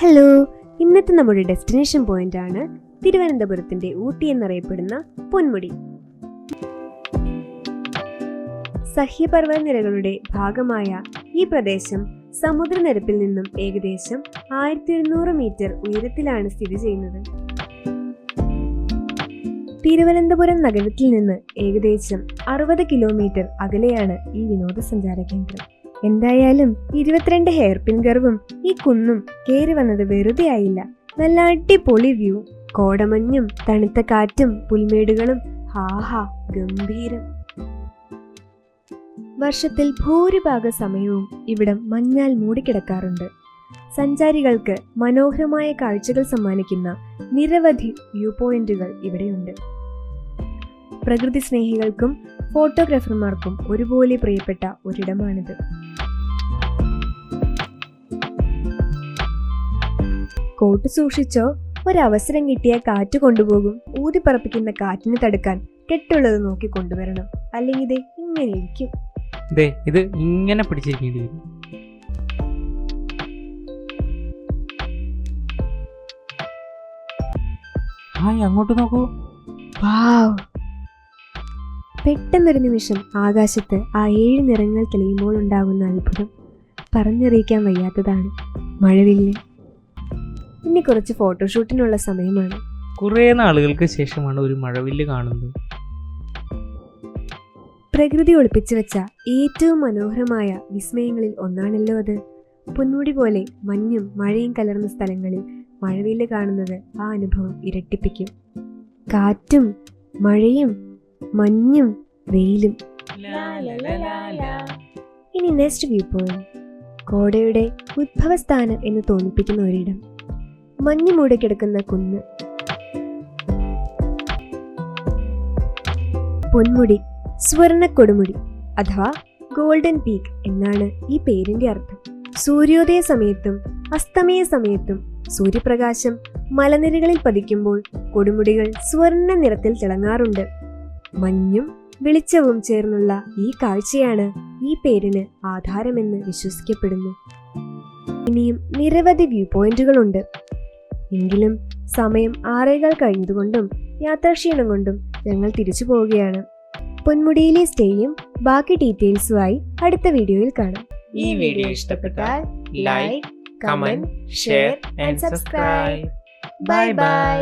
Hello, ഇന്നത്തെ നമ്മുടെ destination point ആണ് തിരുവനന്തപുരത്തിന്റെ ഊട്ടി എന്നറിയപ്പെടുന്ന പൊന്മുടി. സഹ്യപർവ്വതനിരകളുടെ ഭാഗമായ ഈ പ്രദേശം സമുദ്രനിരപ്പിൽ നിന്നും ഏകദേശം 1200 മീറ്റർ ഉയരത്തിലാണ് സ്ഥിതി ചെയ്യുന്നത്. തിരുവനന്തപുരം നഗരത്തിൽ നിന്ന് ഏകദേശം 60 കിലോമീറ്റർ അകലെയാണ് ഈ വിനോദസഞ്ചാര കേന്ദ്രം. എന്തായാലും 22 ഹെയർപിൻ കർവും ഈ കുന്നും കയറി വന്നത് വെറുതെ ആയില്ല. നല്ല അടിപൊളി വ്യൂ, കോടമഞ്ഞും തണുത്ത കാറ്റും പുൽമേടുകളും, ഹാഹാ ഗംഭീരം. വർഷത്തിൽ ഭൂരിഭാഗ സമയവും ഇവിടം മഞ്ഞാൽ മൂടിക്കിടക്കാറുണ്ട്. സഞ്ചാരികൾക്ക് മനോഹരമായ കാഴ്ചകൾ സമ്മാനിക്കുന്ന നിരവധി വ്യൂ പോയിന്റുകൾ ഇവിടെയുണ്ട്. പ്രകൃതി സ്നേഹികൾക്കും ഫോട്ടോഗ്രാഫർമാർക്കും ഒരുപോലെ പ്രിയപ്പെട്ട ഒരിടമാണിത്. കോട്ട് സൂക്ഷിച്ചോ, ഒരവസരം കിട്ടിയ കാറ്റ് കൊണ്ടുപോകും. ഊതിപ്പറപ്പിക്കുന്ന കാറ്റിന് തടുക്കാൻ കെട്ടുള്ളത് നോക്കി കൊണ്ടുവരണം, അല്ലെങ്കിൽ ഇങ്ങനെ ഇരിക്കും. ഇത് ഇങ്ങനെ പിടിച്ചിരിക്കേണ്ടി വരും. അങ്ങോട്ട് നോക്കൂ. പെട്ടെന്നൊരു നിമിഷം ആകാശത്ത് ആ 7 നിറങ്ങൾ തെളിയുമ്പോൾ ഉണ്ടാകുന്ന അത്ഭുതം പറഞ്ഞറിയിക്കാൻ വയ്യാത്തതാണ്. മഴവില്ല്. ഇനി കുറച്ച് ഫോട്ടോഷൂട്ടിനുള്ള സമയമാണ്. കുറേ നാളുകൾക്ക് ശേഷമാണ് ഒരു മഴവില്ല് കാണുന്നത്. പ്രകൃതി ഒളിപ്പിച്ചു വെച്ച ഏറ്റവും മനോഹരമായ വിസ്മയങ്ങളിൽ ഒന്നാണല്ലോ അത്. പൊന്മുടി പോലെ മഞ്ഞും മഴയും കലർന്ന സ്ഥലങ്ങളിൽ മഴവില്ല് കാണുന്നത് ആ അനുഭവം ഇരട്ടിപ്പിക്കും. കാറ്റും മഴയും മഞ്ഞും വെയിലും. ഇനി നെക്സ്റ്റ് വ്യൂ പോയിന്റ്, കോടയുടെ ഉദ്ഭവസ്ഥാനം എന്ന് തോന്നിപ്പിക്കുന്ന ഒരിടം. മഞ്ഞു മൂടിക്കിടക്കുന്ന കുന്ന്. പൊന്മുടി, സ്വർണ്ണ കൊടുമുടി അഥവാ ഗോൾഡൻ പീക്ക് എന്നാണ് ഈ പേരിന്റെ അർത്ഥം. സൂര്യോദയ സമയത്തും അസ്തമയ സമയത്തും സൂര്യപ്രകാശം മലനിരകളിൽ പതിക്കുമ്പോൾ കൊടുമുടികൾ സ്വർണ്ണ നിറത്തിൽ തിളങ്ങാറുണ്ട്. മഞ്ഞും വെളിച്ചവും ചേർന്നുള്ള ഈ കാഴ്ചയാണ് ഈ പേരിന് ആധാരമെന്ന് വിശ്വസിക്കപ്പെടുന്നു. ഇനിയും നിരവധി വ്യൂ പോയിന്റുകളുണ്ട്. എങ്കിലും സമയം 6:15 കഴിഞ്ഞതുകൊണ്ടും യാത്രാക്ഷീണം കൊണ്ടും ഞങ്ങൾ തിരിച്ചു പോവുകയാണ്. പൊന്മുടിയിലെ സ്റ്റേയും ബാക്കി ഡീറ്റെയിൽസുമായി അടുത്ത വീഡിയോയിൽ കാണാം. ഈ വീഡിയോ ഇഷ്ടപ്പെട്ടാൽ like, comment, share and subscribe. Bye bye.